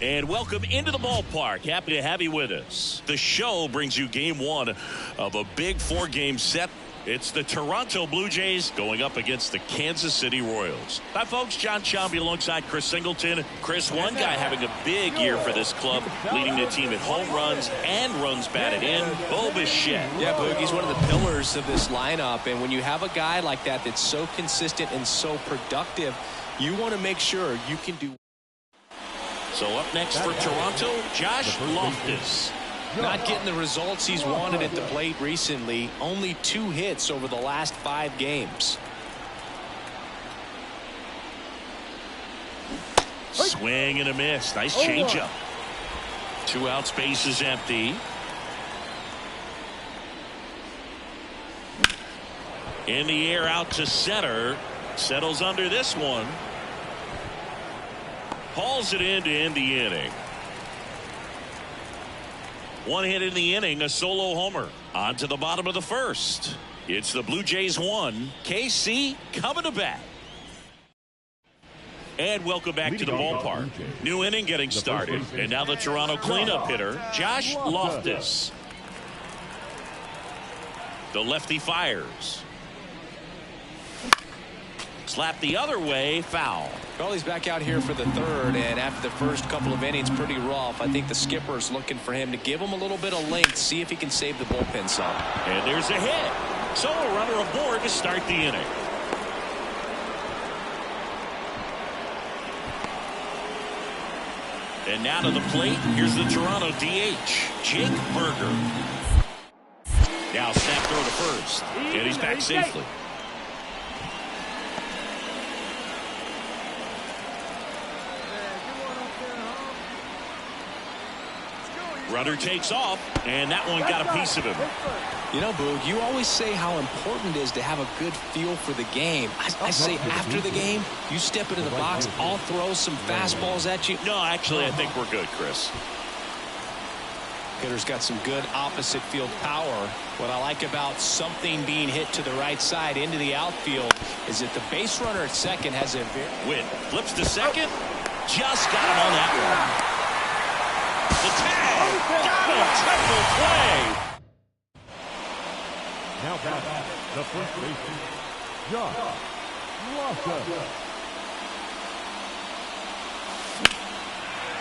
And welcome into the ballpark. Happy to have you with us. The show brings you game one of a big four-game set. It's the Toronto Blue Jays going up against the Kansas City Royals. Hi, folks. John Shambi alongside Chris Singleton. Chris, one guy having a big year for this club, leading the team in home runs and runs batted in, Bo Bichette. Yeah, Boog, he's one of the pillars of this lineup. And when you have a guy like that that's so consistent and so productive, you want to make sure you can do. So up next for Toronto, Josh Loftus. Not getting the results he's wanted at the plate recently. Only 2 hits over the last 5 games. Swing and a miss. Nice changeup. 2 out, space is empty. In the air out to center. Settles under this one. Hauls it in to end the inning. 1 hit in the inning, a solo homer. On to the bottom of the first. It's the Blue Jays 1. KC coming to bat. And welcome back to the ballpark. New inning getting started. And now the Toronto cleanup hitter, Josh Loftus. The lefty fires. Slap the other way, foul. Well, he's back out here for the 3rd, and after the first couple of innings, pretty rough. I think the skipper's looking for him to give him a little bit of length, see if he can save the bullpen some. And there's a hit. So a runner aboard to start the inning. And now to the plate, here's the Toronto DH, Jake Burger. Now snap throw to first, and he's back safely. Runner takes off, and that one got a piece of him. You know, Boog, you always say how important it is to have a good feel for the game. I say after the game, you step into the box, I'll throw some fastballs at you. No, actually, I think we're good, Chris. Hitter's got some good opposite field power. What I like about something being hit to the right side into the outfield is that the base runner at second has a Witt flips to second. Just got him on that one. The tag. Double, triple play. Now back the first baseman, Josh Loftus.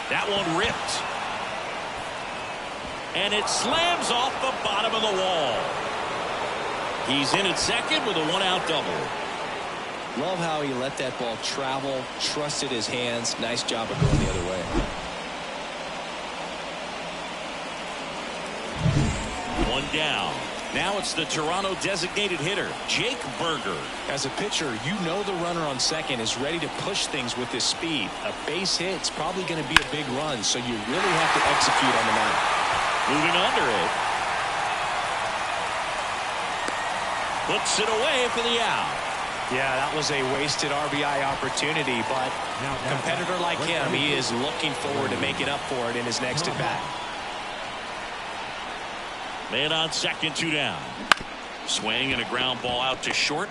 That one ripped. And it slams off the bottom of the wall. He's in at second with a 1-out double. Love how he let that ball travel, trusted his hands. Nice job of going the other way. One down. Now it's the Toronto designated hitter, Jake Burger. As a pitcher, you know the runner on second is ready to push things with his speed. A base hit's probably going to be a big run, so you really have to execute on the mound. Moving under it. Puts it away for the out. Yeah, that was a wasted RBI opportunity, but a competitor like him, he is looking forward to making up for it in his next at-bat. Man on second, 2 down. Swing and a ground ball out to short.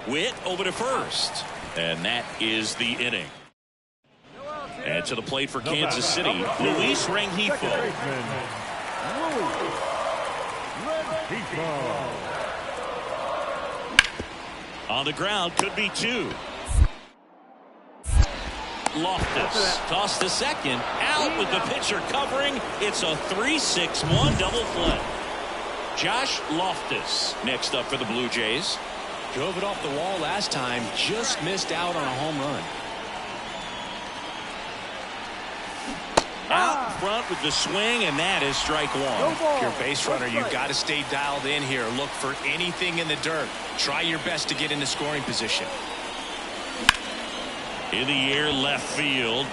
Witt over to first. And that is the inning. And to the plate for Kansas City, Luis Rengifo. On the ground, could be 2. Loftus tossed to second, out with the pitcher covering. It's a 3-6-1 double play. Josh Loftus next up for the Blue Jays. Drove it off the wall last time, just missed out on a home run. Out front with the swing, and that is strike 1. If you're a base runner, you've got to stay dialed in here. Look for anything in the dirt. Try your best to get into scoring position. In the air, left field.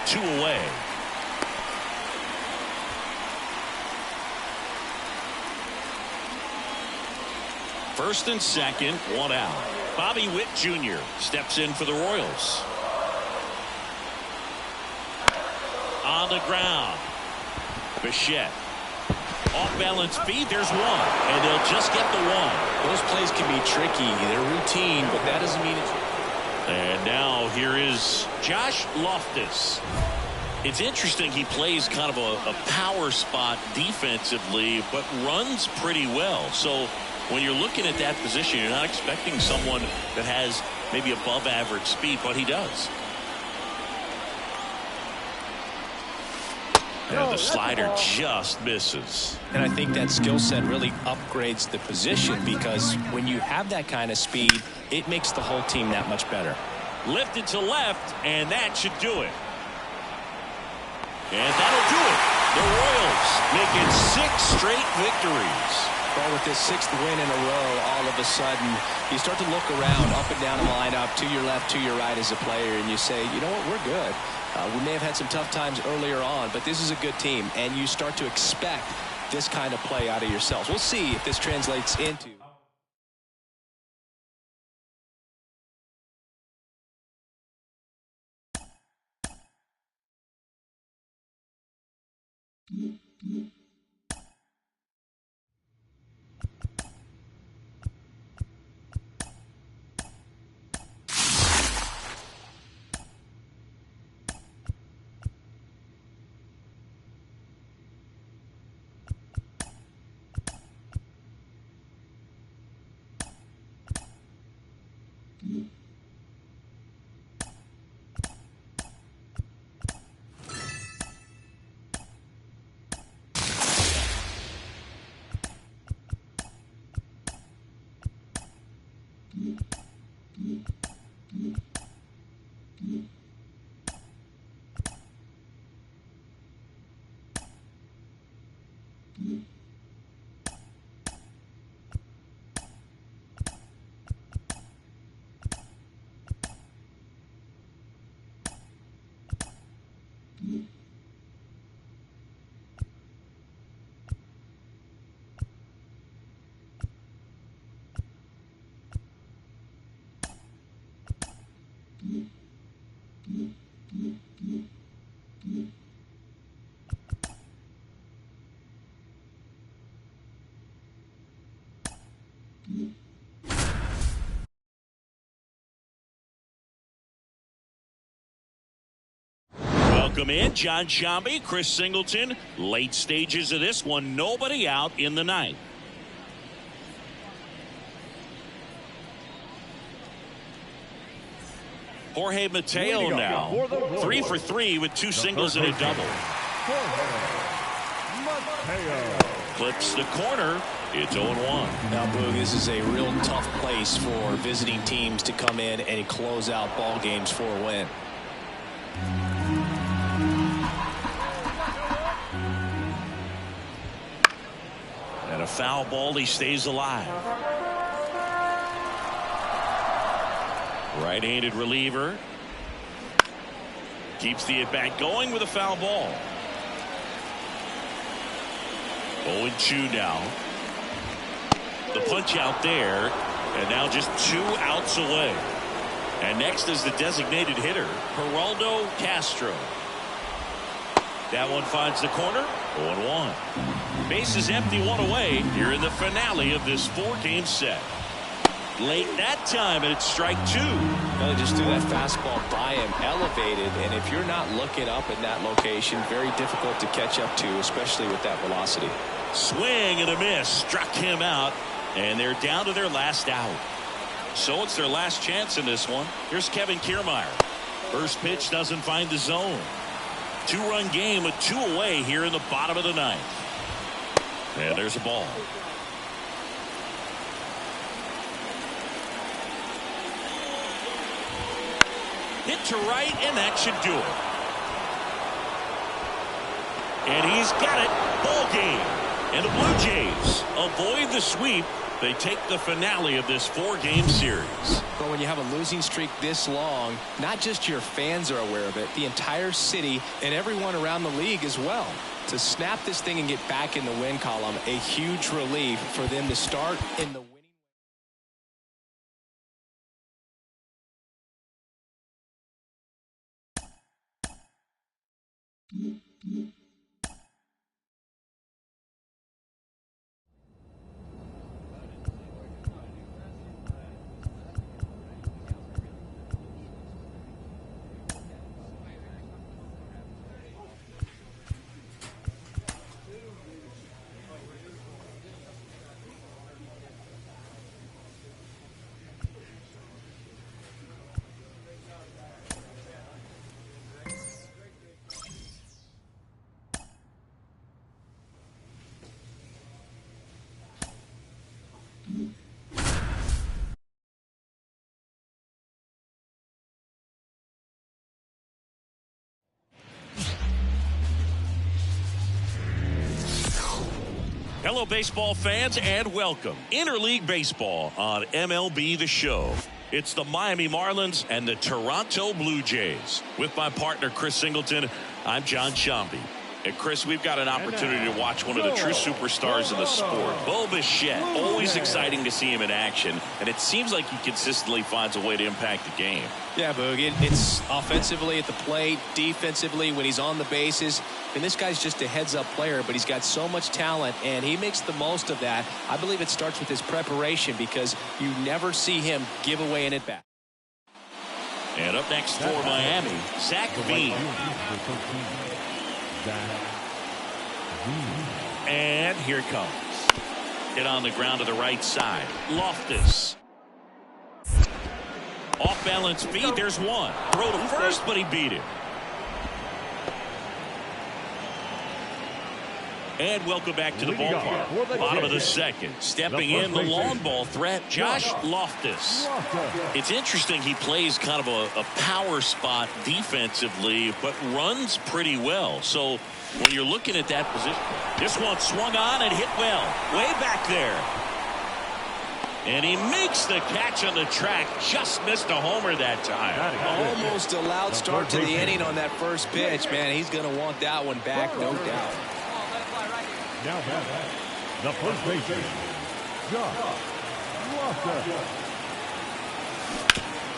2 away. First and second, 1 out. Bobby Witt Jr. steps in for the Royals. On the ground. Bichette. Off balance feed, there's 1, and they'll just get the 1. Those plays can be tricky. They're routine, but that doesn't mean it's... And now here is Josh Loftus. It's interesting, he plays kind of a power spot defensively, but runs pretty well. So when you're looking at that position, you're not expecting someone that has maybe above average speed, but he does. And the slider just misses. And I think that skill set really upgrades the position, because when you have that kind of speed, it makes the whole team that much better. Lifted to left, and that should do it. And that'll do it. The Royals make it 6 straight victories. Well, with this 6th win in a row, all of a sudden, you start to look around, up and down the lineup, to your left, to your right as a player, and you say, you know what, we're good. We may have had some tough times earlier on, but this is a good team, and you start to expect this kind of play out of yourselves. We'll see if this translates into... Welcome in, John Sciambi, Chris Singleton. Late stages of this one, nobody out in the ninth. Jorge Mateo now, 3 for 3 with 2 singles and a double. Clips the corner. It's 0-1. Now, Boog, this is a real tough place for visiting teams to come in and close out ball games for a win. And a foul ball, he stays alive. Right-handed reliever. Keeps the at-bat going with a foul ball. 0-2 now. The punch out there, and now just 2 outs away. And next is the designated hitter, Geraldo Castro. That one finds the corner. 0-1. Bases empty, 1 away here in the finale of this 4-game set. Late that time, and it's strike 2. They just threw that fastball by him, elevated, and if you're not looking up in that location, very difficult to catch up to, especially with that velocity. Swing and a miss, struck him out, and they're down to their last out. So it's their last chance in this one. Here's Kevin Kiermaier. First pitch doesn't find the zone. 2-run game with 2 away here in the bottom of the ninth. And there's a ball. Hit to right, and that should do it. And he's got it. Ball game. And the Blue Jays avoid the sweep. They take the finale of this 4-game series. But when you have a losing streak this long, not just your fans are aware of it, the entire city and everyone around the league as well. To snap this thing and get back in the win column, a huge relief for them to start in the winning. Hello, baseball fans, and welcome. Interleague Baseball on MLB The Show. It's the Miami Marlins and the Toronto Blue Jays. With my partner, Chris Singleton, I'm John Shambi. And Chris, we've got an opportunity to watch one of the true superstars of the sport. Bo Bichette, always exciting to see him in action, and it seems like he consistently finds a way to impact the game. Yeah, Boog, it's offensively at the plate, defensively when he's on the bases. And this guy's just a heads-up player, but he's got so much talent, and he makes the most of that. I believe it starts with his preparation because you never see him give away an at-bat. And up next for Miami, Zach Veen. And here it comes. Hit on the ground to the right side. Loftus. Off balance feed. There's one. Throw to first, but he beat it. And welcome back to the ballpark. Bottom of the second. Stepping in the long ball threat, Josh Loftus. It's interesting he plays kind of a power spot defensively, but runs pretty well. So when you're looking at that position, this one swung on and hit well. Way back there. And he makes the catch on the track. Just missed a homer that time. Almost a loud start to the inning on that first pitch. Man, he's going to want that one back, no doubt. Now the first baseman, Josh Walker.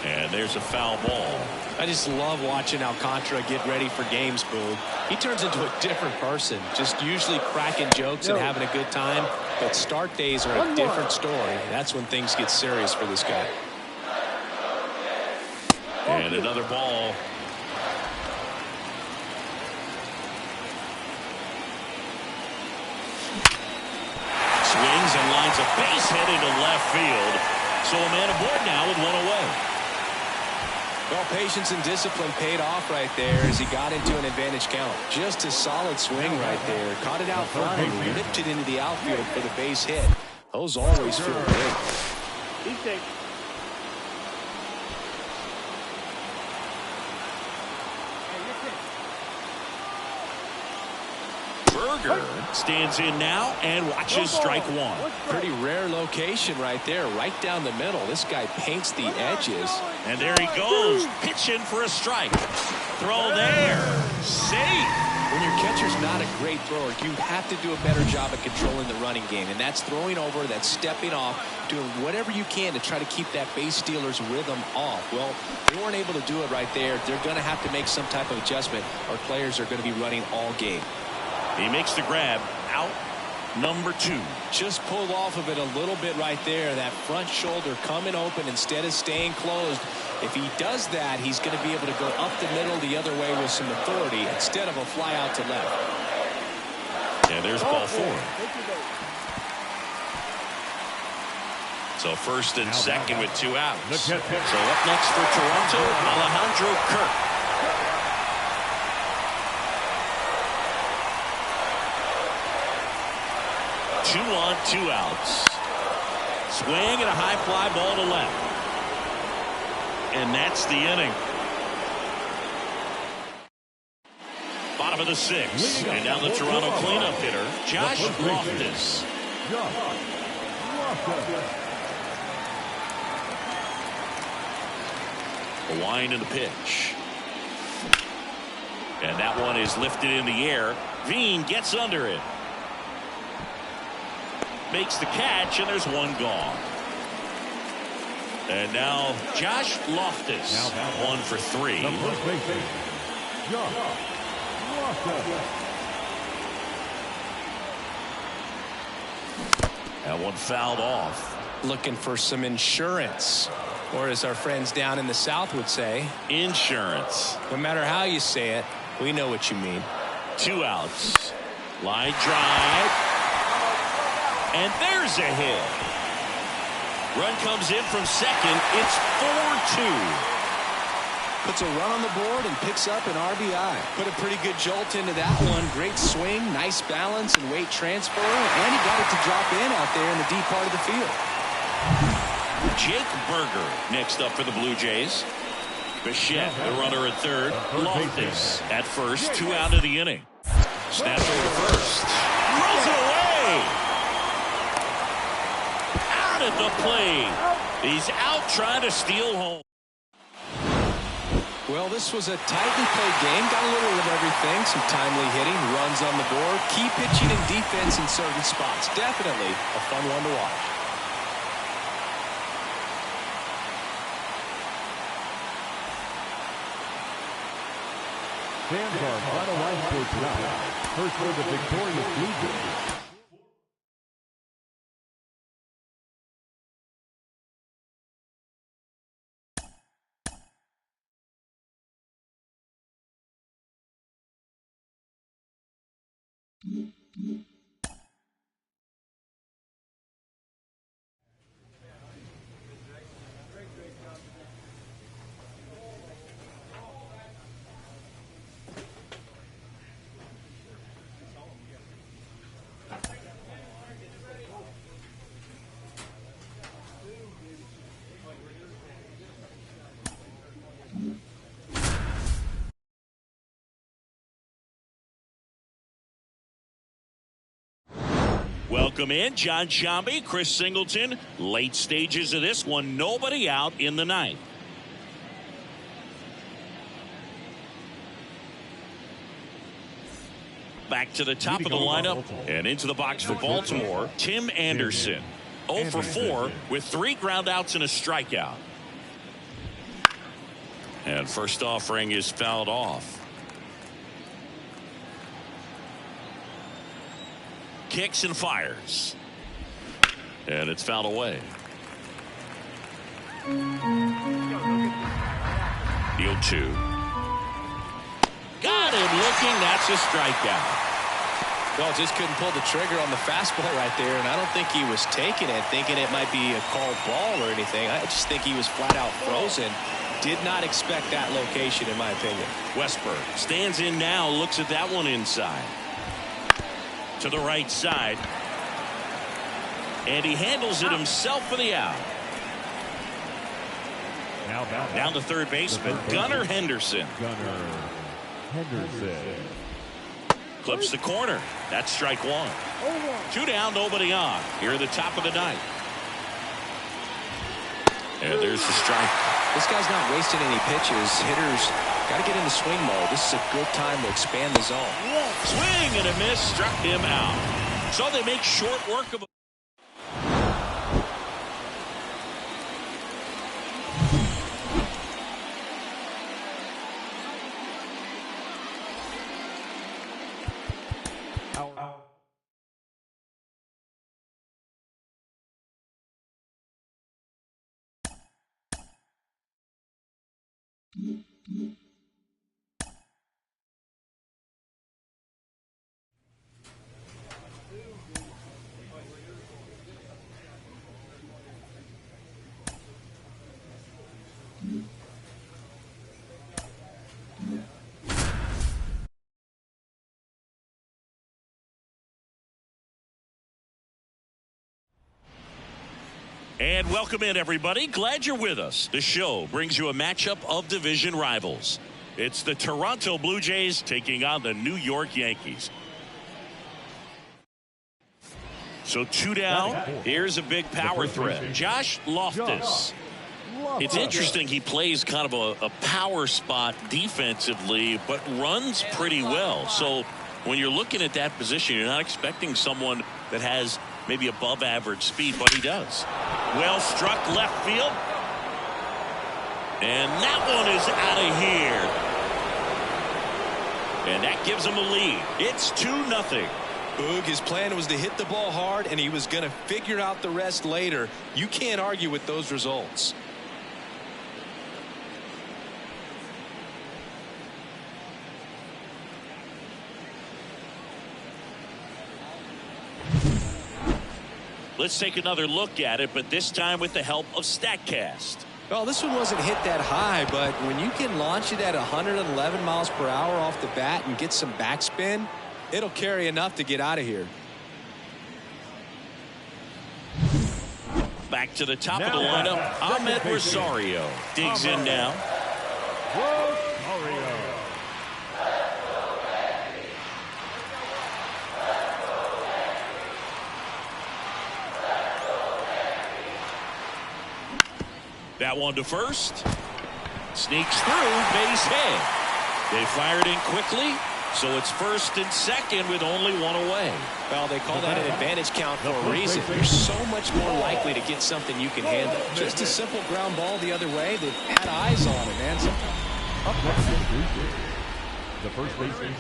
And there's a foul ball. I just love watching Alcantara get ready for games, Boog. He turns into a different person, just usually cracking jokes and having a good time. But start days are a different story. That's when things get serious for this guy. And another ball. Swings and lines a base hit into left field. So a man aboard now with one away. Well, patience and discipline paid off right there as he got into an advantage count. Just a solid swing right there. Caught it out front and ripped it into the outfield for the base hit. Those always feel great. Berger stands in now and watches strike one. Pretty rare location right there, right down the middle. This guy paints the edges. And there he goes, pitching for a strike. Throw there, safe. When your catcher's not a great thrower, you have to do a better job of controlling the running game. And that's throwing over, that's stepping off, doing whatever you can to try to keep that base stealer's rhythm off. Well, they weren't able to do it right there. They're going to have to make some type of adjustment. Our players are going to be running all game. He makes the grab. Out number 2. Just pulled off of it a little bit right there. That front shoulder coming open instead of staying closed. If he does that, he's going to be able to go up the middle the other way with some authority instead of a fly out to left. And there's ball 4. So first and second with 2 outs. So up next for Toronto, Alejandro Kirk. 2 on, 2 outs. Swing and a high fly ball to left. And that's the inning. Bottom of the 6th. And now the Toronto cleanup hitter, Josh Loftus. A wind in the pitch. And that one is lifted in the air. Veen gets under it. Makes the catch, and there's one gone. And now Josh Loftus, 1 for 3. That one fouled off. Looking for some insurance, or as our friends down in the South would say, insurance. No matter how you say it, we know what you mean. 2 outs. Line drive. And there's a hit. Run comes in from second. It's 4-2. Puts a run on the board and picks up an RBI. Put a pretty good jolt into that one. Great swing, nice balance and weight transfer. And he got it to drop in out there in the deep part of the field. Jake Berger next up for the Blue Jays. Bichette, the runner at third. Loftus at first. 2 out of the inning. Snapped over first. Throws it away. out at the plate. He's out trying to steal home. Well, this was a tightly played game. Got a little of everything. Some timely hitting, runs on the board, key pitching and defense in certain spots. Definitely a fun one to watch. Fans are final line sports now. First for the victorious Blue Jays. Welcome in, John Shambi, Chris Singleton. Late stages of this one, nobody out in the ninth. Back to the top of the lineup and into the box for Baltimore, Tim Anderson. 0 for 4 with 3 groundouts and a strikeout. And first offering is fouled off. Kicks and fires. And it's fouled away. Deal 2. Got him looking. That's a strikeout. Well, just couldn't pull the trigger on the fastball right there, and I don't think he was taking it, thinking it might be a called ball or anything. I just think he was flat out frozen. Did not expect that location, in my opinion. Westberg stands in now, looks at that one inside. To the right side. And he handles it himself for the out. Down to third baseman, Gunnar Henderson. Clips the corner. That's strike 1. 2 down, nobody on. Here at the top of the ninth. And there's the strike. This guy's not wasting any pitches. Hitters got to get in the swing mode. This is a good time to expand the zone. Swing and a miss, struck him out. So they make short work of it. And welcome in, everybody. Glad you're with us. The show brings you a matchup of division rivals. It's the Toronto Blue Jays taking on the New York Yankees. So 2 down. Here's a big power threat. Josh Loftus. It's interesting. He plays kind of a power spot defensively, but runs pretty well. So when you're looking at that position, you're not expecting someone that has maybe above average speed, but he does. Well struck left field. And that one is out of here. And that gives him a lead. It's 2-0. Boog, his plan was to hit the ball hard, and he was going to figure out the rest later. You can't argue with those results. Let's take another look at it, but this time with the help of StatCast. Well, this one wasn't hit that high, but when you can launch it at 111 miles per hour off the bat and get some backspin, it'll carry enough to get out of here. Back to the top of the lineup, Ahmed Rosario digs in now. That one to first. Sneaks through, base hit. They fired in quickly, so it's first and second with only one away. Well, they call that an advantage count for a reason. You're so much more likely to get something you can handle. Just a simple ground ball the other way. They've had eyes on it, man. Up next is the first baseman,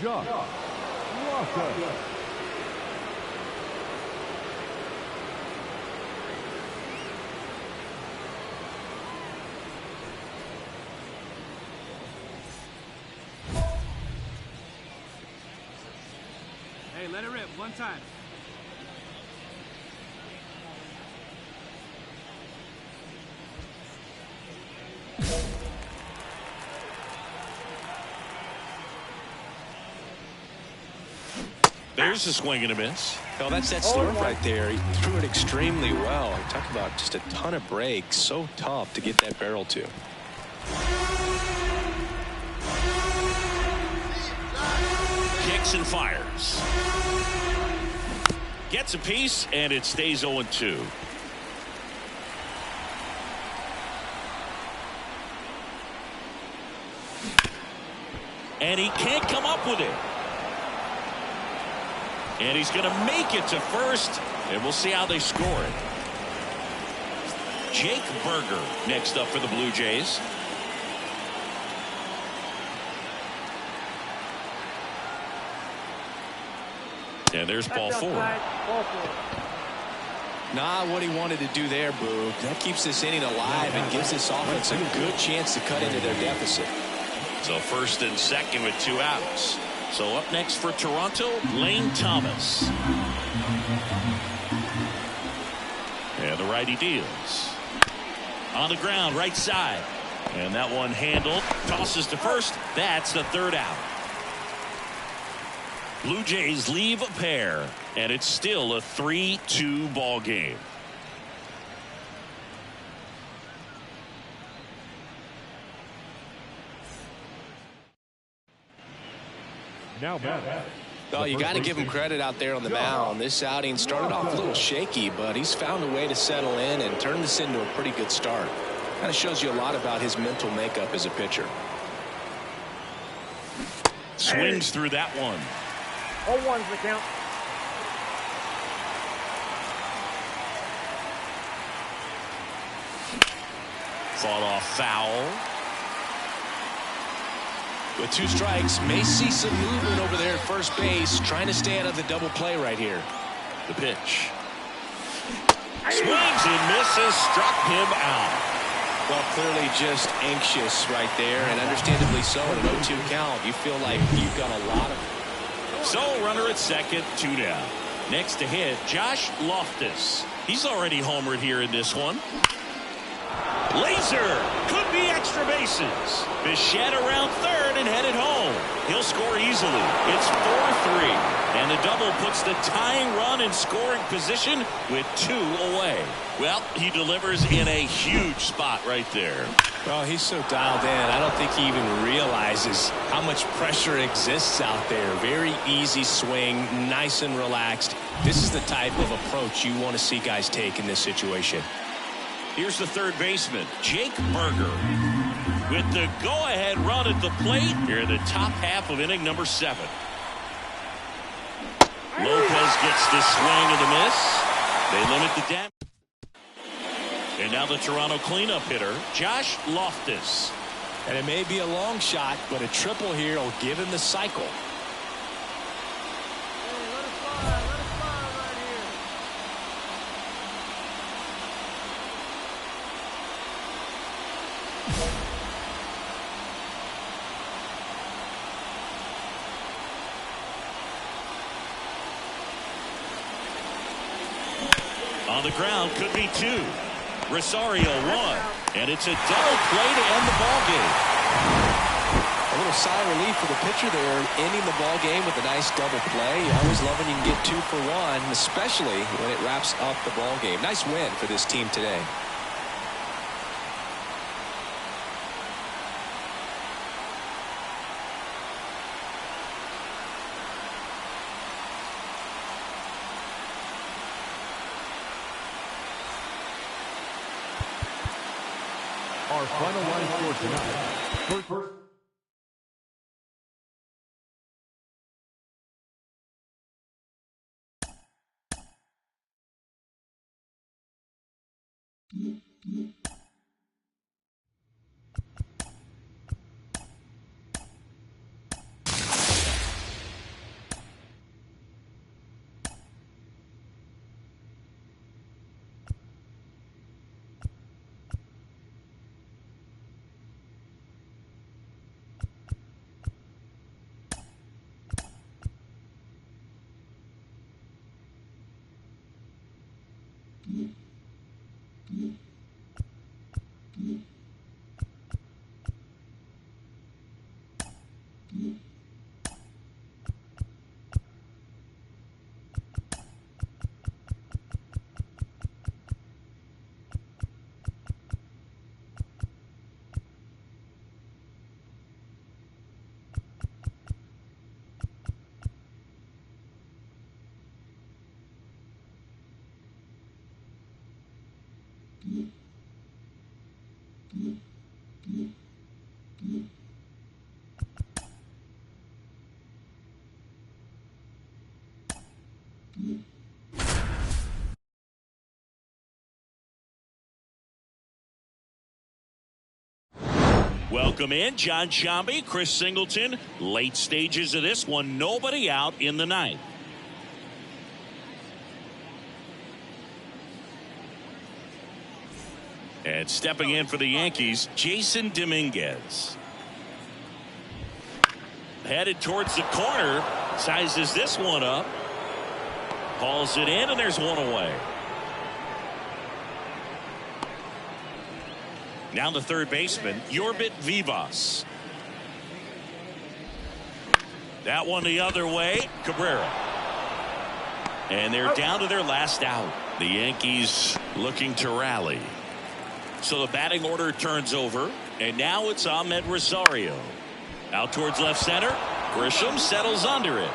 Josh Walker. Hey, let it rip one time. There's a swing and a miss. Well, that's that slurve right there. He threw it extremely well. He talked about just a ton of breaks. So tough to get that barrel to. Kicks and fires. Gets a piece, and it stays 0-2. And he can't come up with it. And he's going to make it to first, and we'll see how they score it. Jake Berger next up for the Blue Jays. And there's ball four. Not what he wanted to do there, Boo. That keeps this inning alive and gives this offense a good chance to cut into their deficit. So first and second with 2 outs. So up next for Toronto, Lane Thomas. And the righty deals. On the ground, right side. And that one handled. Tosses to first. That's the 3rd out. Blue Jays leave a pair. And it's still a 3-2 ball game. Now back. Well, you got to give him credit out there on the mound. This outing started off a little shaky, but he's found a way to settle in and turn this into a pretty good start. Kind of shows you a lot about his mental makeup as a pitcher. Swings through that one. 0-1's the count. Fought off foul. With 2 strikes, may see some movement over there at first base, trying to stay out of the double play right here. The pitch. Swings and misses, struck him out. Well, clearly just anxious right there, and understandably so in an 0-2 count. You feel like you've got a lot of... So runner at second, 2 down. Next to hit, Josh Loftus. He's already homered here in this one. Laser could be extra bases. Bichette around third and headed home. He'll score easily. It's 4-3. And the double puts the tying run in scoring position with 2 away. Well, he delivers in a huge spot right there. Well, he's so dialed in. I don't think he even realizes how much pressure exists out there. Very easy swing, nice and relaxed. This is the type of approach you want to see guys take in this situation. Here's the third baseman, Jake Berger, with the go-ahead run at the plate here in the top half of inning number 7. Lopez gets the swing and the miss. They limit the damage. And now the Toronto cleanup hitter, Josh Loftus. And it may be a long shot, but a triple here will give him the cycle. On the ground, could be 2. Rosario 1. And it's a double play to end the ball game. A little sigh of relief for the pitcher there, ending the ball game with a nice double play. You always love when you can get 2 for 1, especially when it wraps up the ball game. Nice win for this team today. Our final line score tonight. First. Welcome in, John Shambi, Chris Singleton. Late stages of this one, nobody out in the ninth. And stepping in for the Yankees, Jason Dominguez. Headed towards the corner, sizes this one up. Hauls it in, and there's one away. Now the third baseman, Yorbit Vivas. That one the other way, Cabrera. And they're down to their last out. The Yankees looking to rally. So the batting order turns over, and now it's Ahmed Rosario. Out towards left center. Grisham settles under it.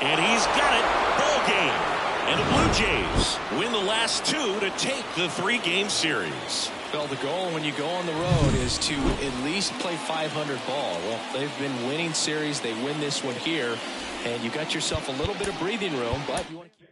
And he's got it. Ball game. And the Blue Jays win the last two to take the three-game series. Well, the goal when you go on the road is to at least play 500 ball. Well, they've been winning series. They win this one here, and you got yourself a little bit of breathing room, but you want to keep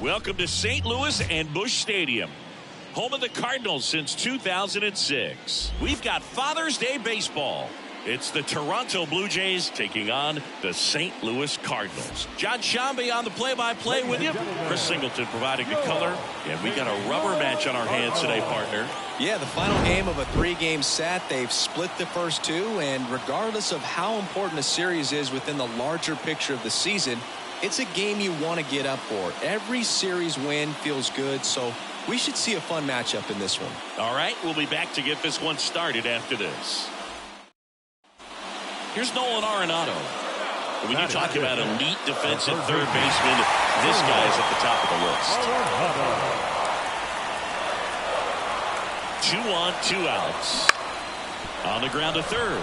Welcome to St. Louis and Busch Stadium, home of the Cardinals since 2006. We've got Father's Day baseball. It's the Toronto Blue Jays taking on the St. Louis Cardinals. John Shambi on the play-by-play with you. Chris Singleton providing the color. And we got a rubber match on our hands today, partner. Yeah, the final game of a three-game set. They've split the first two, and regardless of how important a series is within the larger picture of the season, it's a game you want to get up for. Every series win feels good, so we should see a fun matchup in this one. All right, we'll be back to get this one started after this. Here's Nolan Arenado. When you talk about elite defensive third baseman, this guy's at the top of the list. 2 on, 2 outs. On the ground to third.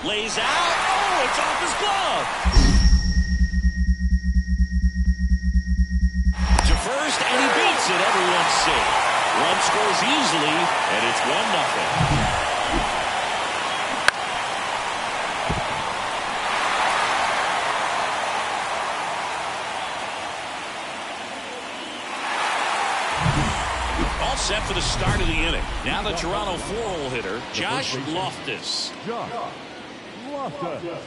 Lays out. Oh, it's off his glove. To first, and he beats it. Everyone's safe. Run scores easily, and it's 1-0. All set for the start of the inning. Now the Toronto 4-hole hitter, Josh Loftus. Josh Loftus.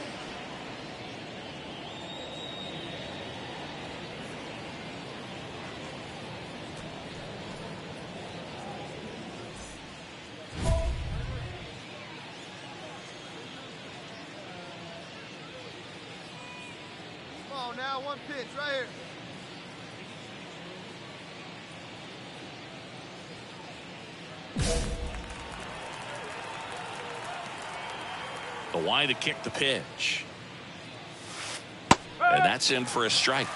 Come on now, one pitch right here. The line to kick the pitch. And that's in for a strike.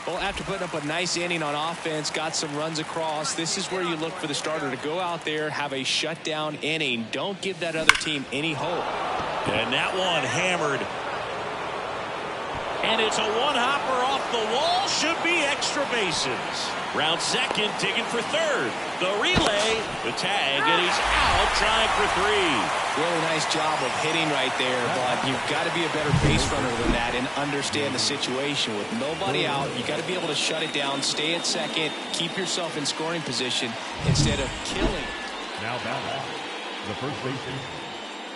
Well, after putting up a nice inning on offense, got some runs across, this is where you look for the starter to go out there, have a shutdown inning. Don't give that other team any hope. And that one hammered. And it's a one-hopper off the wall. Should be extra bases. Round second, digging for third. The relay, the tag, and he's out trying for 3. Really nice job of hitting right there, but you've got to be a better base runner than that and understand the situation. With nobody out, you got to be able to shut it down, stay at second, keep yourself in scoring position instead of killing. Now batting, the first baseman,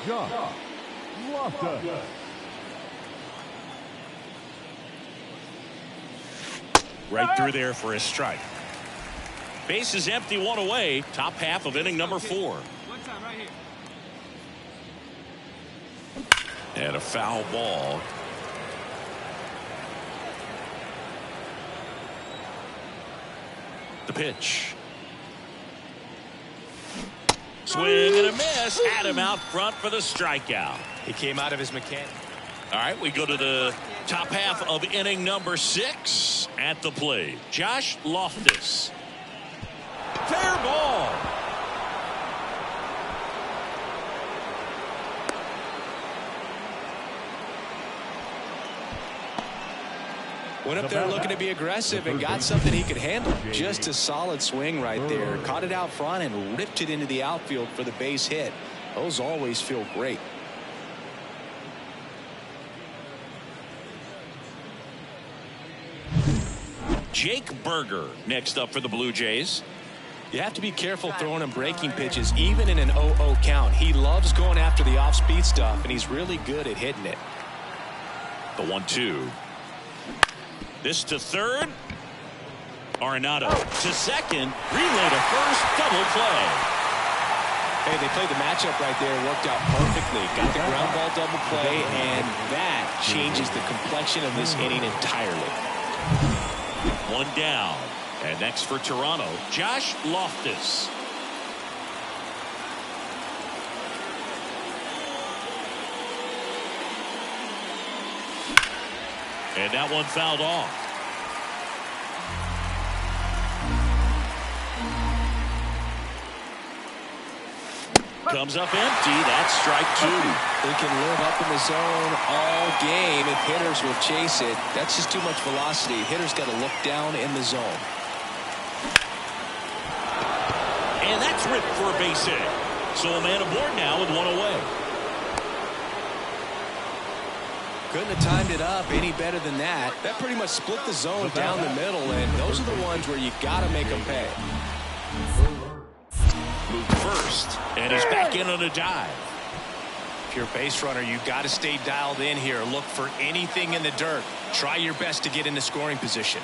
Josh Loftus. Right through there for a strike. Base is empty, 1 away. Top half of inning number 4. One time right here. And a foul ball. The pitch. Swing and a miss. Had him out front for the strikeout. He came out of his mechanic. All right, we go to the top half of inning number 6. At the plate, Josh Loftus. Fair ball. Went up there looking to be aggressive and got something he could handle. Just a solid swing right there. Caught it out front and ripped it into the outfield for the base hit. Those always feel great. Jake Berger next up for the Blue Jays. You have to be careful throwing him breaking pitches, even in an 0-0 count. He loves going after the off-speed stuff, and he's really good at hitting it. The 1-2. This to third. Arenado to second. Relay to first. Double play. Hey, they played the matchup right there. Worked out perfectly. Got the ground ball double play, and that changes the complexion of this inning entirely. 1 down. And next for Toronto, Josh Loftus. And that one fouled off. Comes up empty. That's strike 2. They can live up in the zone all game if hitters will chase it. That's just too much velocity. Hitters got to look down in the zone. And that's ripped for a base hit. So a man aboard now with 1 away. Couldn't have timed it up any better than that. That pretty much split the zone down the middle, and those are the ones where you got to make them pay. Moved first, and he's back in on a dive. If you're a base runner, you've got to stay dialed in here. Look for anything in the dirt. Try your best to get into scoring position.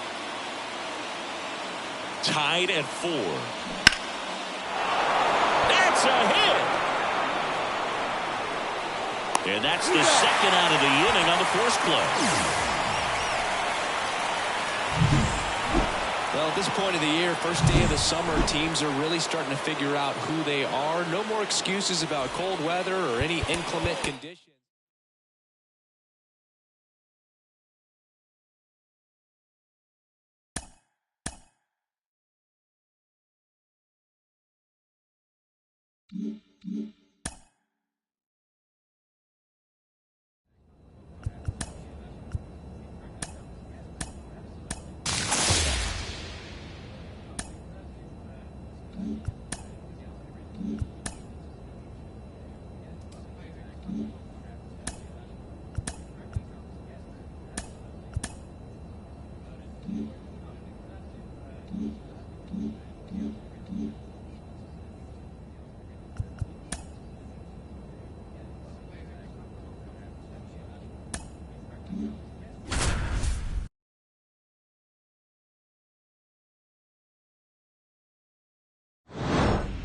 Tied at 4. That's a hit. And that's the second out of the inning on the force play. Well, at this point of the year, first day of the summer, teams are really starting to figure out who they are. No more excuses about cold weather or any inclement conditions.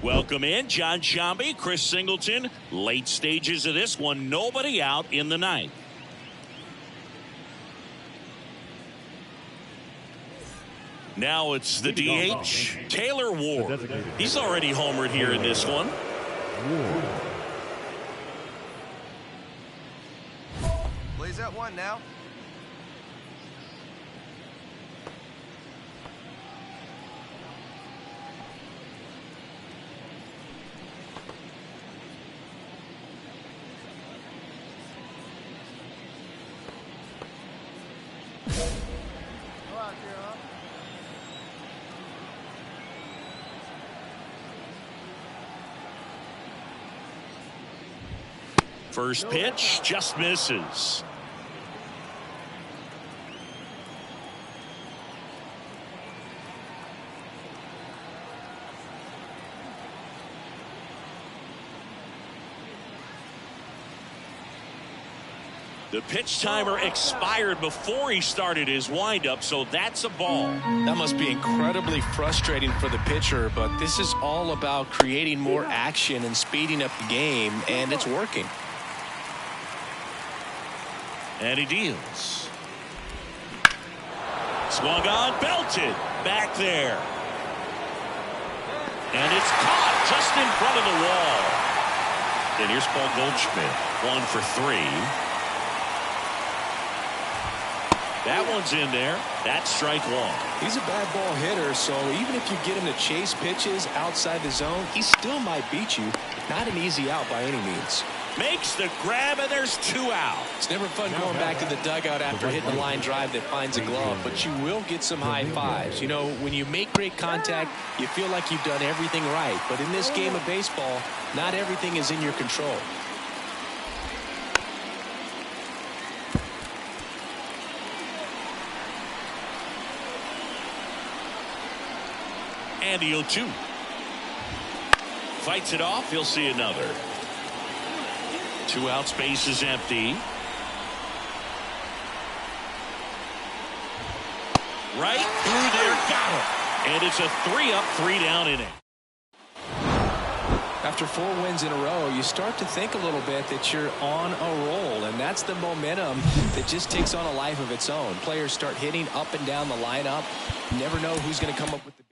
Welcome in, John Shambi, Chris Singleton. Late stages of this one, nobody out in the ninth. Now it's the DH, Taylor Ward. He's already homered here in this one. Plays that one now. Go out there, huh? First pitch just misses. The pitch timer expired before he started his windup, so that's a ball. That must be incredibly frustrating for the pitcher, but this is all about creating more action and speeding up the game, and it's working. And he deals. Swung on, belted. Back there. And it's caught just in front of the wall. And here's Paul Goldschmidt. 1 for 3. That one's in there. That's strike one. He's a bad ball hitter, so even if you get him to chase pitches outside the zone, he still might beat you. Not an easy out by any means. Makes the grab, and there's 2 out. It's never fun going back to the dugout after hitting a line drive that finds a glove, but you will get some high fives. You know, when you make great contact, you feel like you've done everything right. But in this game of baseball, not everything is in your control. And the 0-2. Fights it off. He'll see another. 2 out, space is empty. Right through there, got him. And it's a 3-up, 3-down inning. After 4 wins in a row, you start to think a little bit that you're on a roll, and that's the momentum that just takes on a life of its own. Players start hitting up and down the lineup. You never know who's going to come up with the big.